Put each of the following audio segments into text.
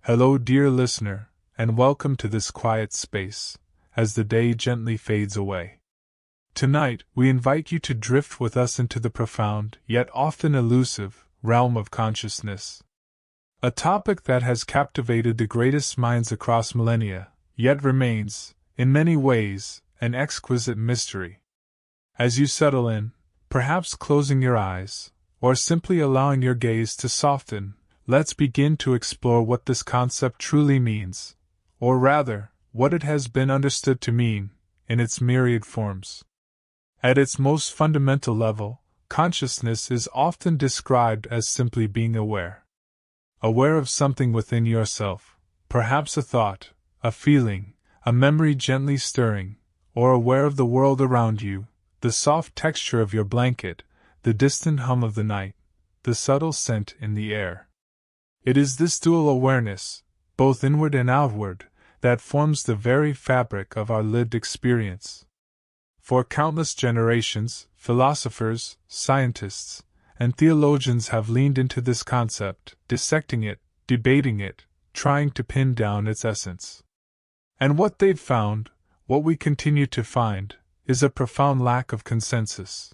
Hello, dear listener, and welcome to this quiet space, as the day gently fades away. Tonight, we invite you to drift with us into the profound, yet often elusive, realm of consciousness. A topic that has captivated the greatest minds across millennia, yet remains, in many ways, an exquisite mystery. As you settle in, perhaps closing your eyes, or simply allowing your gaze to soften, let's begin to explore what this concept truly means, or rather, what it has been understood to mean, in its myriad forms. At its most fundamental level, consciousness is often described as simply being aware. Aware of something within yourself, perhaps a thought, a feeling, a memory gently stirring, or aware of the world around you, the soft texture of your blanket, the distant hum of the night, the subtle scent in the air. It is this dual awareness, both inward and outward, that forms the very fabric of our lived experience. For countless generations, philosophers, scientists, and theologians have leaned into this concept, dissecting it, debating it, trying to pin down its essence. And what they've found, what we continue to find, is a profound lack of consensus.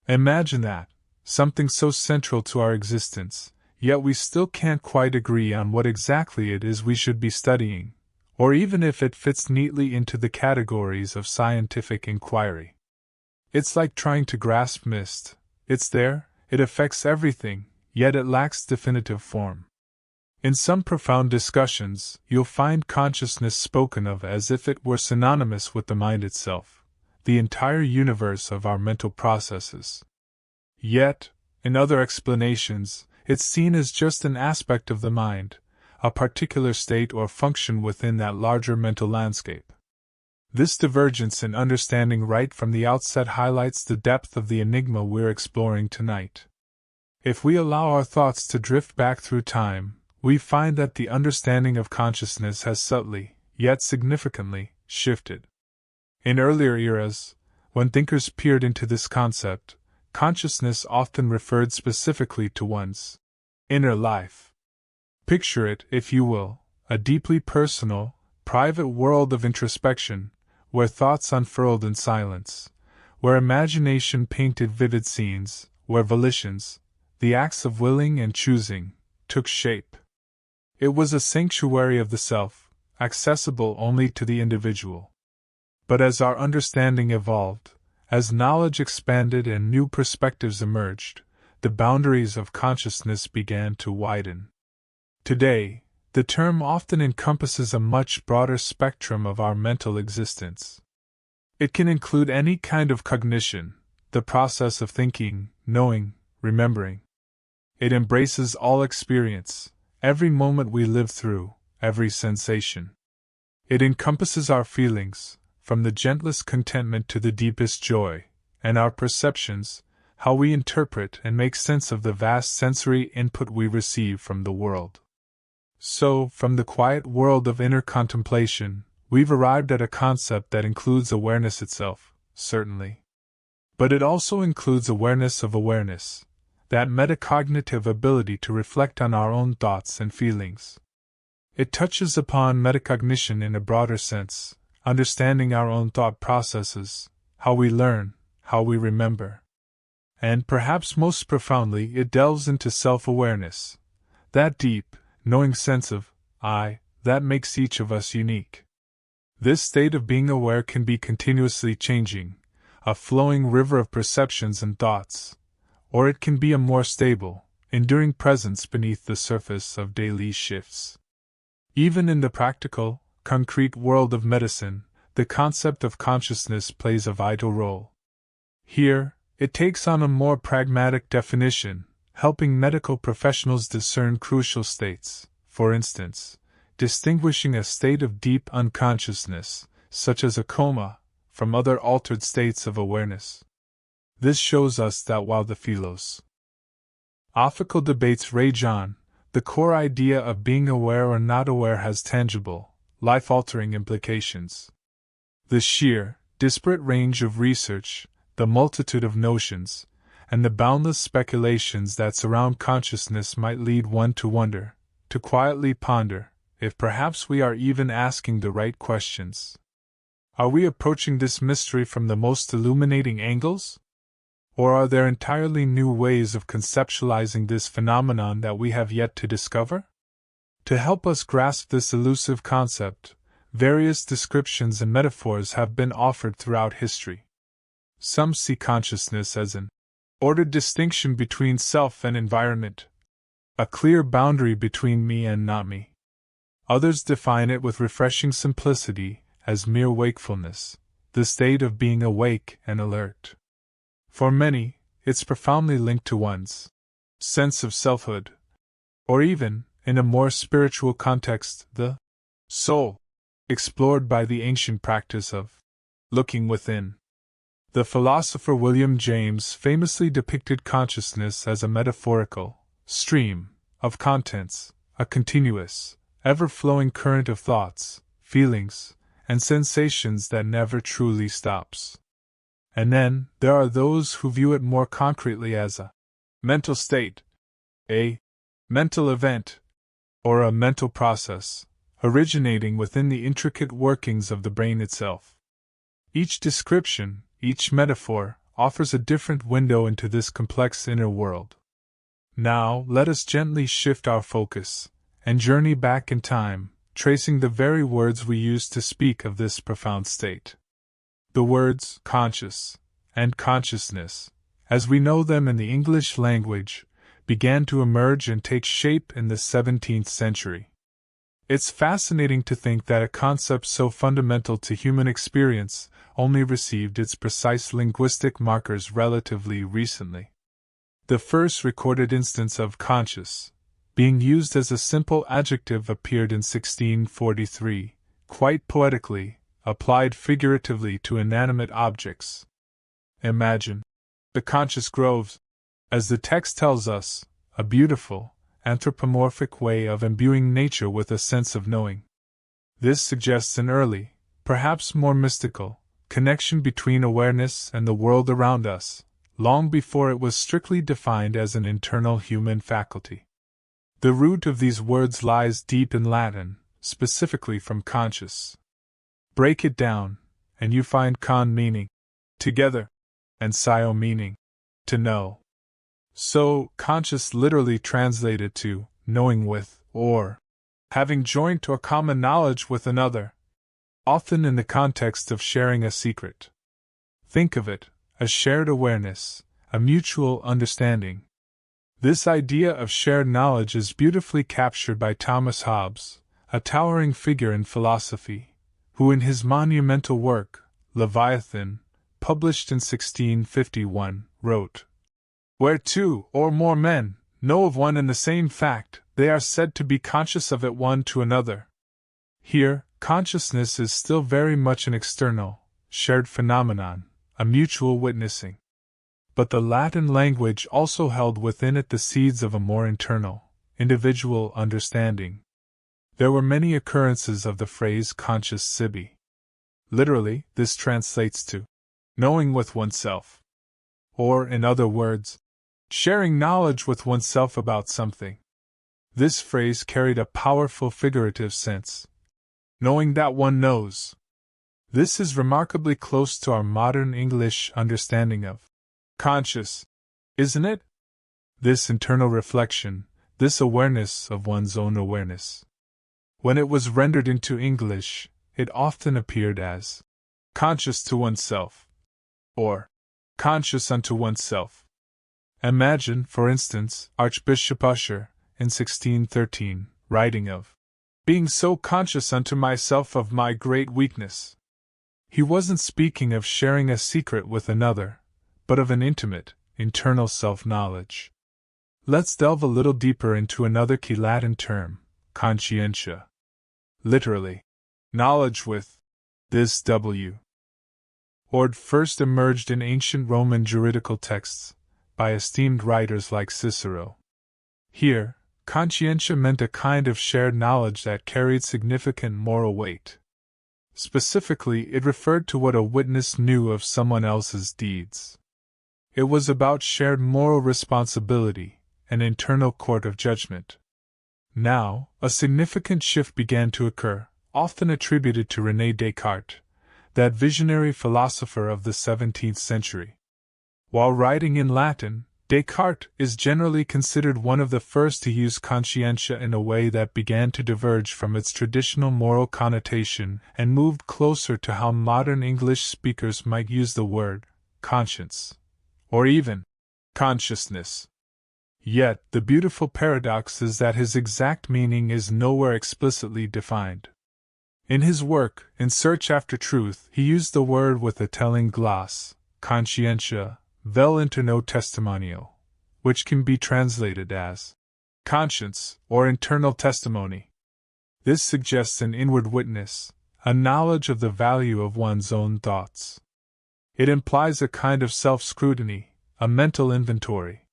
Imagine that, something so central to our existence, yet we still can't quite agree on what exactly it is we should be studying, or even if it fits neatly into the categories of scientific inquiry. It's like trying to grasp mist. It's there, it affects everything, yet it lacks definitive form. In some profound discussions, you'll find consciousness spoken of as if it were synonymous with the mind itself, the entire universe of our mental processes. Yet, in other explanations, it's seen as just an aspect of the mind, a particular state or function within that larger mental landscape. This divergence in understanding right from the outset highlights the depth of the enigma we're exploring tonight. If we allow our thoughts to drift back through time, we find that the understanding of consciousness has subtly, yet significantly, shifted. In earlier eras, when thinkers peered into this concept, consciousness often referred specifically to one's inner life. Picture it, if you will, a deeply personal, private world of introspection, where thoughts unfurled in silence, where imagination painted vivid scenes, where volitions, the acts of willing and choosing, took shape. It was a sanctuary of the self, accessible only to the individual. But as our understanding evolved, as knowledge expanded and new perspectives emerged, the boundaries of consciousness began to widen. Today, the term often encompasses a much broader spectrum of our mental existence. It can include any kind of cognition, the process of thinking, knowing, remembering. It embraces all experience, every moment we live through, every sensation. It encompasses our feelings, from the gentlest contentment to the deepest joy, and our perceptions, how we interpret and make sense of the vast sensory input we receive from the world. So, from the quiet world of inner contemplation, we've arrived at a concept that includes awareness itself, certainly. But it also includes awareness of awareness, that metacognitive ability to reflect on our own thoughts and feelings. It touches upon metacognition in a broader sense, understanding our own thought processes, how we learn, how we remember. And perhaps most profoundly, it delves into self-awareness, that deep, knowing sense of I that makes each of us unique. This state of being aware can be continuously changing, a flowing river of perceptions and thoughts, or it can be a more stable, enduring presence beneath the surface of daily shifts. Even in the practical, concrete world of medicine, the concept of consciousness plays a vital role. Here, it takes on a more pragmatic definition, helping medical professionals discern crucial states, for instance, distinguishing a state of deep unconsciousness, such as a coma, from other altered states of awareness. This shows us that while the philosophical debates rage on, the core idea of being aware or not aware has tangible, life-altering implications. The sheer, disparate range of research, the multitude of notions, and the boundless speculations that surround consciousness might lead one to wonder, to quietly ponder if perhaps we are even asking the right questions. Are we approaching this mystery from the most illuminating angles? Or are there entirely new ways of conceptualizing this phenomenon that we have yet to discover? To help us grasp this elusive concept, various descriptions and metaphors have been offered throughout history. Some see consciousness as an ordered distinction between self and environment, a clear boundary between me and not me. Others define it with refreshing simplicity as mere wakefulness, the state of being awake and alert. For many, it's profoundly linked to one's sense of selfhood, or even, in a more spiritual context, the soul, explored by the ancient practice of looking within. The philosopher William James famously depicted consciousness as a metaphorical stream of contents, a continuous, ever-flowing current of thoughts, feelings, and sensations that never truly stops. And then, there are those who view it more concretely as a mental state, a mental event, or a mental process, originating within the intricate workings of the brain itself. Each description, each metaphor, offers a different window into this complex inner world. Now, let us gently shift our focus, and journey back in time, tracing the very words we use to speak of this profound state. The words conscious and consciousness, as we know them in the English language, began to emerge and take shape in the 17th century. It's fascinating to think that a concept so fundamental to human experience only received its precise linguistic markers relatively recently. The first recorded instance of conscious being used as a simple adjective appeared in 1643, quite poetically, applied figuratively to inanimate objects. Imagine the conscious groves, as the text tells us, a beautiful, anthropomorphic way of imbuing nature with a sense of knowing. This suggests an early, perhaps more mystical, connection between awareness and the world around us, long before it was strictly defined as an internal human faculty. The root of these words lies deep in Latin, specifically from conscious. Break it down, and you find con meaning together, and scio meaning to know. So, conscious literally translated to knowing with, or having joint or common knowledge with another, often in the context of sharing a secret. Think of it, a shared awareness, a mutual understanding. This idea of shared knowledge is beautifully captured by Thomas Hobbes, a towering figure in philosophy, who in his monumental work, Leviathan, published in 1651, wrote, "Where two or more men know of one and the same fact, they are said to be conscious of it one to another." Here, consciousness is still very much an external, shared phenomenon, a mutual witnessing. But the Latin language also held within it the seeds of a more internal, individual understanding. There were many occurrences of the phrase conscious sibi. Literally, this translates to knowing with oneself. Or, in other words, sharing knowledge with oneself about something. This phrase carried a powerful figurative sense. Knowing that one knows. This is remarkably close to our modern English understanding of conscious, isn't it? This internal reflection, this awareness of one's own awareness. When it was rendered into English, it often appeared as conscious to oneself, or conscious unto oneself. Imagine, for instance, Archbishop Usher, in 1613, writing of being so conscious unto myself of my great weakness. He wasn't speaking of sharing a secret with another, but of an intimate, internal self-knowledge. Let's delve a little deeper into another key Latin term, conscientia. Literally, knowledge with this W. Word first emerged in ancient Roman juridical texts, by esteemed writers like Cicero. Here, conscientia meant a kind of shared knowledge that carried significant moral weight. Specifically, it referred to what a witness knew of someone else's deeds. It was about shared moral responsibility, an internal court of judgment. Now, a significant shift began to occur, often attributed to René Descartes, that visionary philosopher of the 17th century. While writing in Latin, Descartes is generally considered one of the first to use conscientia in a way that began to diverge from its traditional moral connotation and moved closer to how modern English speakers might use the word conscience, or even consciousness. Yet, the beautiful paradox is that his exact meaning is nowhere explicitly defined. In his work, In Search After Truth, he used the word with a telling gloss, conscientia, vel interno testimonio, which can be translated as conscience or internal testimony. This suggests an inward witness, a knowledge of the value of one's own thoughts. It implies a kind of self-scrutiny, a mental inventory.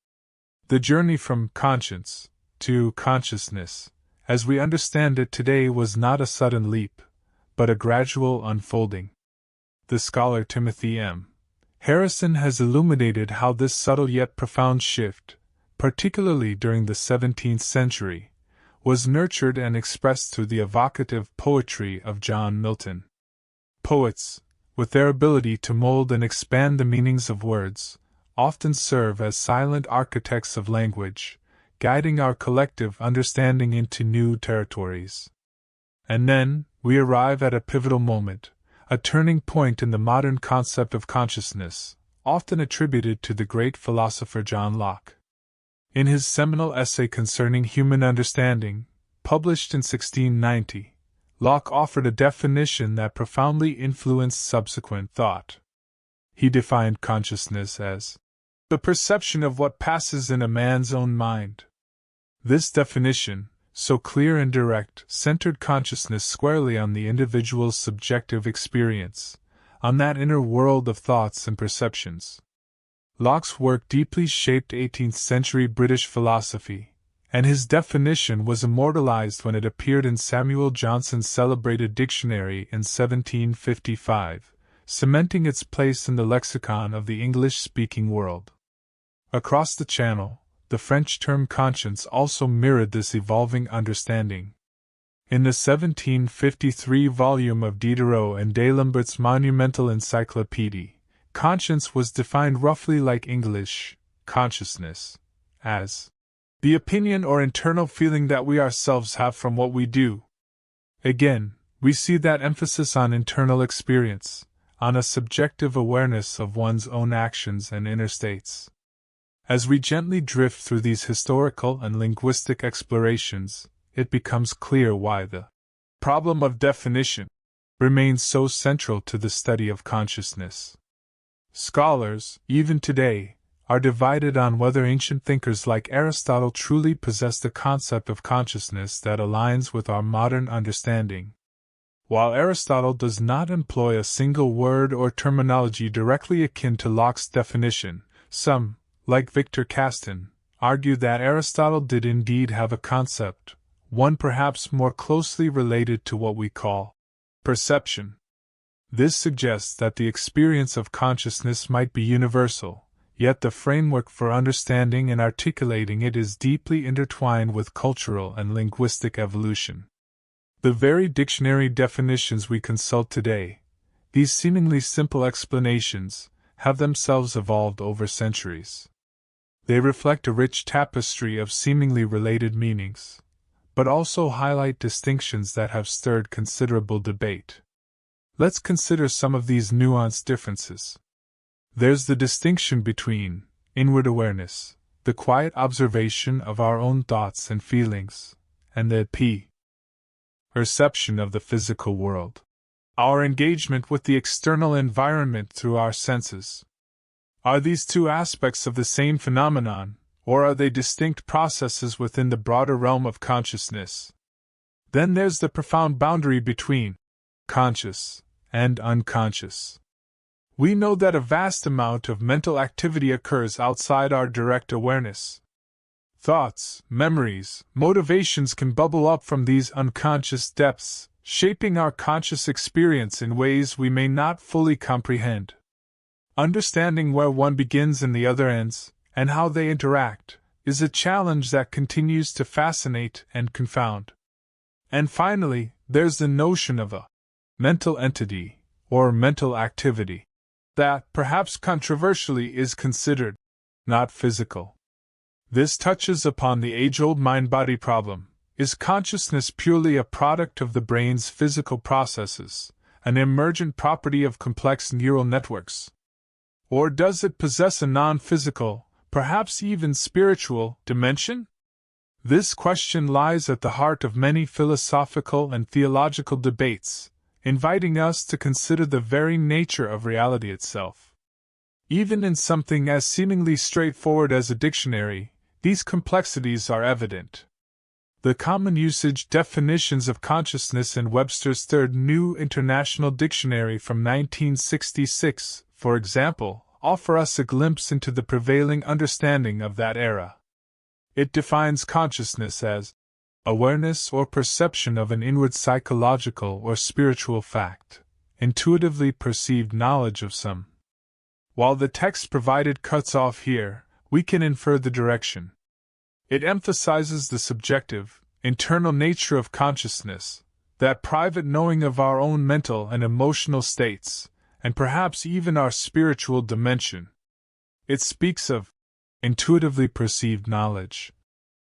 The journey from conscience to consciousness, as we understand it today, was not a sudden leap, but a gradual unfolding. The scholar Timothy M. Harrison has illuminated how this subtle yet profound shift, particularly during the 17th century, was nurtured and expressed through the evocative poetry of John Milton. Poets, with their ability to mold and expand the meanings of words, often serve as silent architects of language, guiding our collective understanding into new territories. And then, we arrive at a pivotal moment, a turning point in the modern concept of consciousness, often attributed to the great philosopher John Locke. In his seminal essay concerning human understanding, published in 1690, Locke offered a definition that profoundly influenced subsequent thought. He defined consciousness as the perception of what passes in a man's own mind. This definition, so clear and direct, centered consciousness squarely on the individual's subjective experience, on that inner world of thoughts and perceptions. Locke's work deeply shaped 18th-century British philosophy, and his definition was immortalized when it appeared in Samuel Johnson's celebrated dictionary in 1755, cementing its place in the lexicon of the English-speaking world. Across the Channel, the French term conscience also mirrored this evolving understanding. In the 1753 volume of Diderot and D'Alembert's monumental Encyclopédie, conscience was defined roughly like English consciousness, as the opinion or internal feeling that we ourselves have from what we do. Again, we see that emphasis on internal experience, on a subjective awareness of one's own actions and inner states. As we gently drift through these historical and linguistic explorations, it becomes clear why the problem of definition remains so central to the study of consciousness. Scholars, even today, are divided on whether ancient thinkers like Aristotle truly possessed a concept of consciousness that aligns with our modern understanding. While Aristotle does not employ a single word or terminology directly akin to Locke's definition, some, like Victor Caston, argue that Aristotle did indeed have a concept, one perhaps more closely related to what we call perception. This suggests that the experience of consciousness might be universal, yet the framework for understanding and articulating it is deeply intertwined with cultural and linguistic evolution. The very dictionary definitions we consult today, these seemingly simple explanations, have themselves evolved over centuries. They reflect a rich tapestry of seemingly related meanings, but also highlight distinctions that have stirred considerable debate. Let's consider some of these nuanced differences. There's the distinction between inward awareness, the quiet observation of our own thoughts and feelings, and the perception of the physical world, our engagement with the external environment through our senses. Are these two aspects of the same phenomenon, or are they distinct processes within the broader realm of consciousness? Then there's the profound boundary between conscious and unconscious. We know that a vast amount of mental activity occurs outside our direct awareness. Thoughts, memories, motivations can bubble up from these unconscious depths, shaping our conscious experience in ways we may not fully comprehend. Understanding where one begins and the other ends, and how they interact, is a challenge that continues to fascinate and confound. And finally, there's the notion of a mental entity, or mental activity, that, perhaps controversially, is considered not physical. This touches upon the age-old mind-body problem. Is consciousness purely a product of the brain's physical processes, an emergent property of complex neural networks? Or does it possess a non-physical, perhaps even spiritual, dimension? This question lies at the heart of many philosophical and theological debates, inviting us to consider the very nature of reality itself. Even in something as seemingly straightforward as a dictionary, these complexities are evident. The common usage definitions of consciousness in Webster's Third New International Dictionary from 1966, for example, offer us a glimpse into the prevailing understanding of that era. It defines consciousness as awareness or perception of an inward psychological or spiritual fact, intuitively perceived knowledge of some. While the text provided cuts off here, we can infer the direction. It emphasizes the subjective, internal nature of consciousness, that private knowing of our own mental and emotional states, and perhaps even our spiritual dimension. It speaks of intuitively perceived knowledge,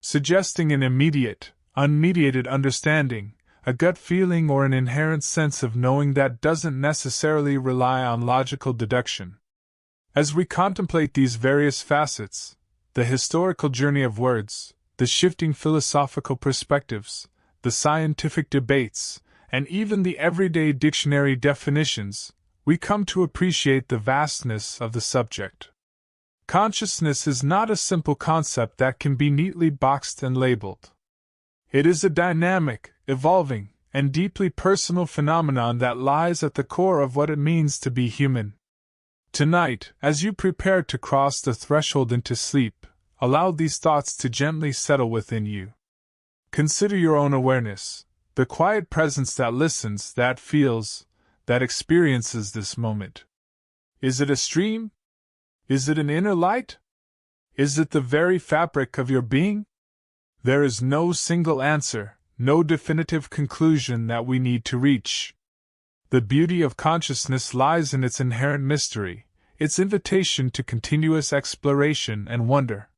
suggesting an immediate, unmediated understanding, a gut feeling or an inherent sense of knowing that doesn't necessarily rely on logical deduction. As we contemplate these various facets, the historical journey of words, the shifting philosophical perspectives, the scientific debates, and even the everyday dictionary definitions, we come to appreciate the vastness of the subject. Consciousness is not a simple concept that can be neatly boxed and labeled. It is a dynamic, evolving, and deeply personal phenomenon that lies at the core of what it means to be human. Tonight, as you prepare to cross the threshold into sleep, allow these thoughts to gently settle within you. Consider your own awareness, the quiet presence that listens, that feels, that experiences this moment. Is it a stream? Is it an inner light? Is it the very fabric of your being? There is no single answer, no definitive conclusion that we need to reach. The beauty of consciousness lies in its inherent mystery, its invitation to continuous exploration and wonder.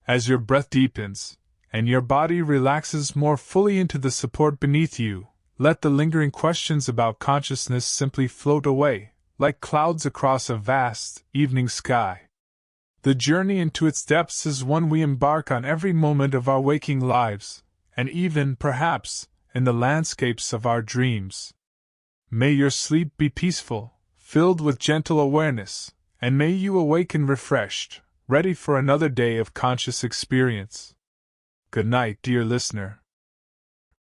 As your breath deepens, and your body relaxes more fully into the support beneath you, let the lingering questions about consciousness simply float away, like clouds across a vast, evening sky. The journey into its depths is one we embark on every moment of our waking lives, and even, perhaps, in the landscapes of our dreams. May your sleep be peaceful, filled with gentle awareness, and may you awaken refreshed, ready for another day of conscious experience. Good night, dear listener.